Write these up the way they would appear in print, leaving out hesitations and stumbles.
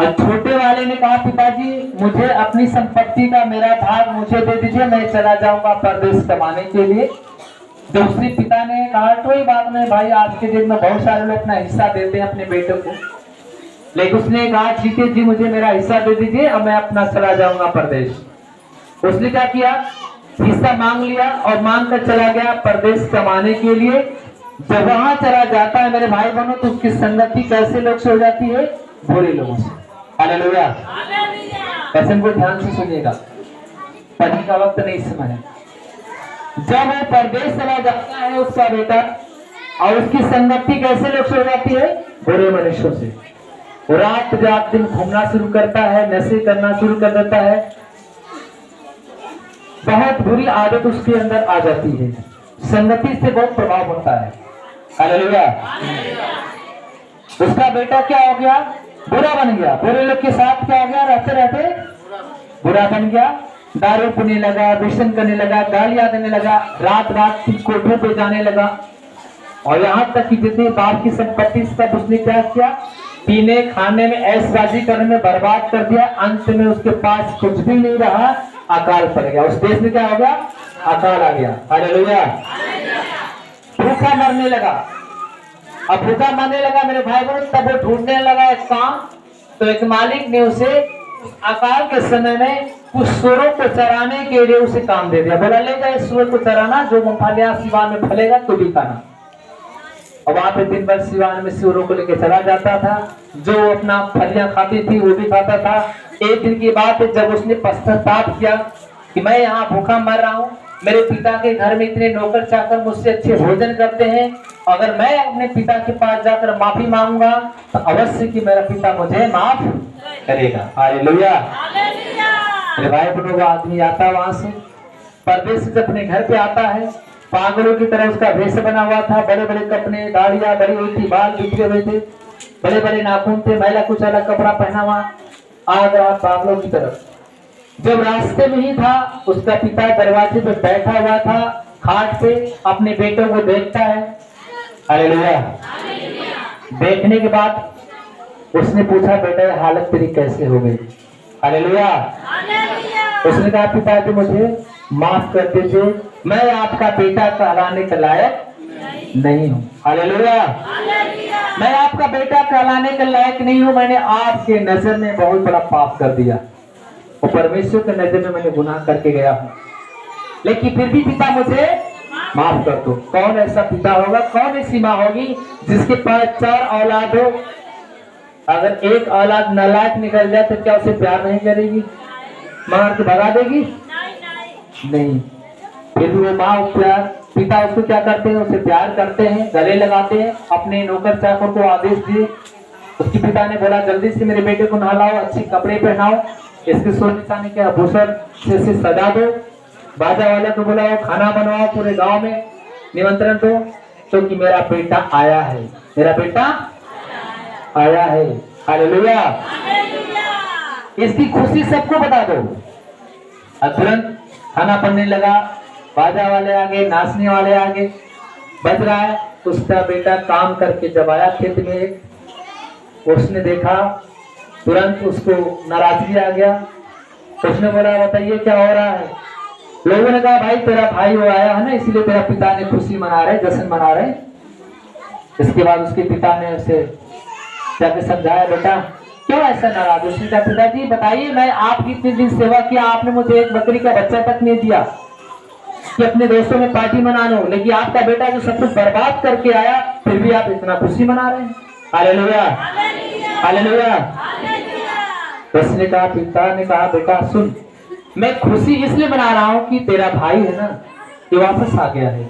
और छोटे वाले ने कहा पिताजी मुझे अपनी संपत्ति का मेरा भाग मुझे दे दीजिए, मैं चला जाऊंगा परदेश कमाने के लिए। जब उसके पिता ने कहा कोई बात नहीं भाई, आज के दिन में बहुत सारे लोग अपना हिस्सा देते हैं अपने बेटे को, लेकिन उसने कहा ठीक है जी मुझे मेरा हिस्सा दे दीजिए और मैं अपना चला जाऊंगा परदेश। उसने क्या किया, हिस्सा मांग लिया और मांग कर चला गया परदेश कमाने के लिए। जब वहां चला जाता है मेरे भाई बहनों तो उसकी संगति कैसे लोग से हो जाती है, बुरे लोगों से। हालेलुया। ऐसे को ध्यान से सुनिएगा, पढ़ने का वक्त नहीं, समय है। जब वो परदेश चला जाता है उसका बेटा और उसकी संगति कैसे लोग से हो जाती है, बुरे मनुष्यों से। वो रात रात दिन घूमना शुरू करता है, नशे करना शुरू कर देता है, बहुत बुरी आदत उसके अंदर आ जाती है, संगति से बहुत प्रभाव होता है। हालेलुया। उसका बेटा क्या हो गया, बुरा बन गया, बुरे लोग के साथ क्या हो गया, रहते रहते बुरा बन गया, दारू पीने लगा, व्यसन करने लगा, गालियां देने लगा, रात रात कोठों पे जाने लगा। और यहाँ तक कि जितनी बाप की संपत्ति सब उसने क्या किया, पीने खाने में ऐशबाजी करने में बर्बाद कर दिया। अंत में उसके पास कुछ भी नहीं रहा, अकाल पड़ गया। उस देश में क्या हो गया, अकाल आ गया। हालेलुया। भूखा मरने लगा। अब भूखा मरने लगा मेरे भाई बहन, तब वो ढूंढने लगा एक काम। तो एक मालिक ने उसे अकाल के समय में कुछ सूरों को चराने के लिए उसे काम दे दिया। बोला ले जाए सूर को चराना, जो मूंगफलियां सिवान में फलेगा तो भी खाना। और वहां पे दिन भर सिवान में सूरों को लेकर चला जाता था, जो अपना फलियां खाती थी वो भी खाता था। एक दिन की बात है, जब उसने पश्चाताप किया कि मैं यहाँ भूखा मर रहा हूँ, मेरे पिता के घर में इतने नौकर चाकर मुझसे अच्छे भोजन करते हैं, अगर मैं अपने पिता के पास जाकर माफी मांगूंगा तो अवश्य कि मेरा पिता मुझे माफ करेगा। हालेलुया। मेरे भाई बहनों, वो आदमी आता वहां से परदेश से अपने घर पे आता है, पागलों की तरह उसका वेश बना हुआ था, बड़े बड़े कपड़े, दाढ़ियां बड़ी हुई थी, बाल बिखरे हुए थे, बड़े बड़े नाखून थे, मैला कुछ अलग कपड़ा पहना हुआ आ रहा पागलों की तरफ। जब रास्ते में ही था, उसका पिता दरवाजे पे बैठा हुआ था खाट पे, अपने बेटों को देखता है। हालेलुया। देखने के बाद उसने पूछा बेटा हालत तेरी कैसे हो गई। हालेलुया। उसने कहा पिताजी मुझे माफ कर दीजिए, मैं आपका बेटा कहलाने के लायक नहीं हूँ। हालेलुया। मैं आपका बेटा कहलाने के लायक नहीं हूँ, मैंने आपके नजर में बहुत बड़ा पाप कर दिया और परमेश्वर के नजर में मैंने गुनाह करके गया हूँ, लेकिन फिर भी पिता मुझे माफ कर दो। कौन ऐसा पिता होगा, कौन ऐसी माँ होगी जिसके पास 4 औलाद हो, अगर एक औलाद नालायक निकल जाए तो क्या उसे प्यार नहीं करेगी, मार के भगा देगी? नहीं। फिर भी वो माँ प्यार, पिता उसको क्या करते हैं, उसे प्यार करते हैं, गले लगाते हैं। अपने नौकर चाकर को आदेश दिए, उसके पिता ने बोला जल्दी से मेरे बेटे को नहलाओ, अच्छे कपड़े पहनाओ, इसके सोने चांदी के आभूषण से सजा दो, बाजा वाले को बुलाओ, खाना बनवाओ, पूरे गांव में निमंत्रण दो, क्योंकि मेरा बेटा आया है, मेरा बेटा आया है। हालेलुया। इसकी खुशी सबको बता दो। तुरंत खाना बनने लगा, बाजा वाले आगे, नाचने वाले आगे, बज रहा है। उसका बेटा काम करके जब आया खेत में, उसने देखा, तुरंत उसको नाराजगी आ गया। उसने बोला बताइए क्या हो रहा है। लोगों ने कहा भाई तेरा भाई वो आया है ना, इसलिए तेरा पिता ने खुशी मना रहे, जश्न मना रहे। इसके बाद उसके पिता ने उसे जाके समझाया बेटा क्यों ऐसा नाराज। उसने कहा पिताजी बताइए, मैं आपकी इतने दिन सेवा किया, आपने मुझे एक बकरी का बच्चा तक नहीं दिया कि अपने दोस्तों में पार्टी मना लो, लेकिन आपका बेटा जो सब कुछ बर्बाद करके आया, फिर भी आप इतना खुशी मना रहे हैं। हालेलुया। हालेलुया। उसने कहा, पिता ने कहा बेटा सुन, मैं खुशी इसलिए मना रहा हूं कि तेरा भाई है ना, ये वापस आ गया है।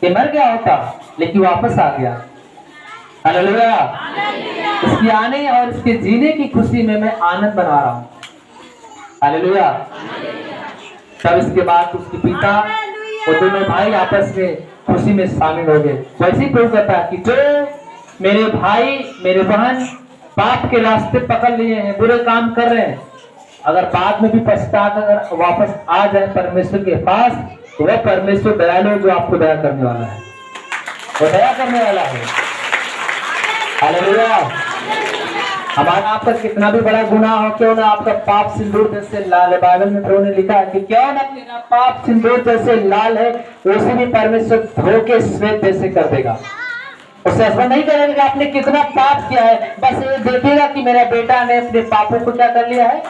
ये मर गया होता लेकिन वापस आ गया। हालेलुया। इसके आने और इसके जीने की खुशी में मैं आनंद मना रहा हूं। हालेलुया। तब इसके बाद उसके पिता और दोनों भाई आपस में खुशी में शामिल हो गए। वैसे ही प्रभु कहता है कि जो मेरे भाई मेरे बहन पाप के रास्ते पकड़ लिए हैं, बुरे काम कर रहे हैं, अगर बाद में भी पछता कर वापस आ जाए परमेश्वर के पास, तो वह परमेश्वर दयालु जो आपको दया करने वाला है, वो दया करने वाला है। हालेलुया। हमारा आपका कितना भी बड़ा गुनाह हो, क्यों ना आपका पाप सिंदूर जैसे लाल है। बाइबल में प्रभु ने लिखा है कि क्यों ना तेरा पाप सिंदूर जैसे लाल है, उसे भी परमेश्वर धो के श्वेत जैसे कर देगा। उसे ऐसा नहीं करेगा कि आपने कितना पाप किया है, बस ये देखेगा कि मेरा बेटा ने अपने पापों को क्या कर लिया है,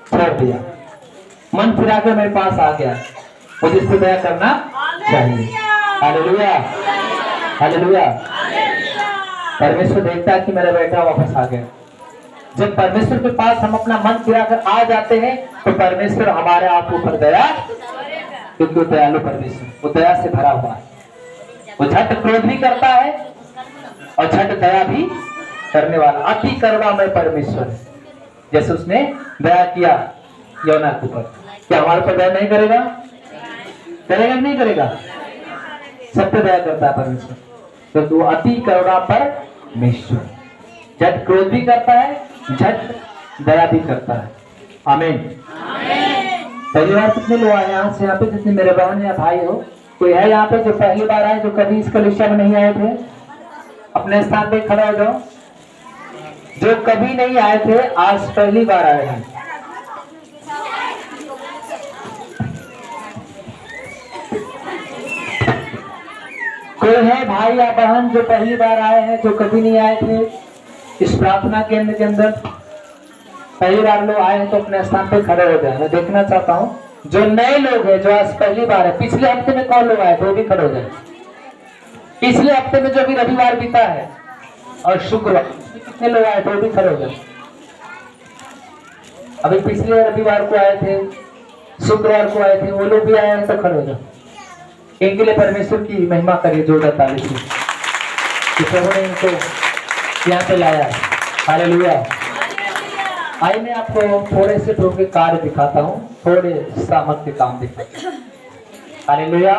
छोड़ दिया, मन फिरा कर मेरे पास आ गया। मुझे इस पर दया करना चाहिए। Hallelujah, hallelujah. परमेश्वर देखता है कि मेरा बेटा वापस आ गया। जब परमेश्वर के पास हम अपना मन फिरा कर आ जाते हैं तो परमेश्वर हमारे आप ऊपर दया, क्योंकि वो दयालु परमेश्वर, वो दया से भरा हुआ है। वो झट क्रोध भी करता है और झट दया भी करने वाला, अति करुणामय परमेश्वर। जैसे उसने दया किया यौना के ऊपर, क्या हमारे पर दया नहीं करेगा? करेगा नहीं करेगा? सब पे दया करता है परमेश्वर, क्योंकि वो अति करुणा परमेश्वर। झट क्रोध भी करता है, झट दया भी करता है। आमीन। पहली बार कितने लोग आए यहाँ से? यहाँ पे जितने मेरे बहन या भाई हो, कोई है यहाँ पे जो पहली बार आए, जो कभी इस कलीसिया में नहीं आए थे? अपने स्थान पे खड़ा हो जाओ। जो कभी नहीं आए थे, आज पहली बार आए हैं। कोई है भाई या बहन जो पहली बार आए हैं, जो कभी नहीं आए थे इस प्रार्थना केंद्र के अंदर? पहली बार लोग आए हैं तो अपने स्थान पे खड़े हो जाए। मैं देखना चाहता हूँ जो नए लोग हैं, जो आज पहली बार है। पिछले हफ्ते में कौन लोग आए थे, वो भी खड़े हो जाए। पिछले हफ्ते में जो भी रविवार बीता है और शुक्रवार, कितने लोग आए थे, वो भी खड़े हो जाए। अभी पिछले रविवार को आए थे, शुक्रवार को आए थे, वो लोग भी आए हैं तो खड़े हो जाए। इनके लिए परमेश्वर की महिमा करिए जोरदार ताली से कि प्रभु ने इनको यहाँ पे लाया। हालेलुया। आइए मैं आपको थोड़े से प्रभु के कार्य दिखाता हूँ, थोड़े सामर्थ के काम दिखाता हूँ। हालेलुया।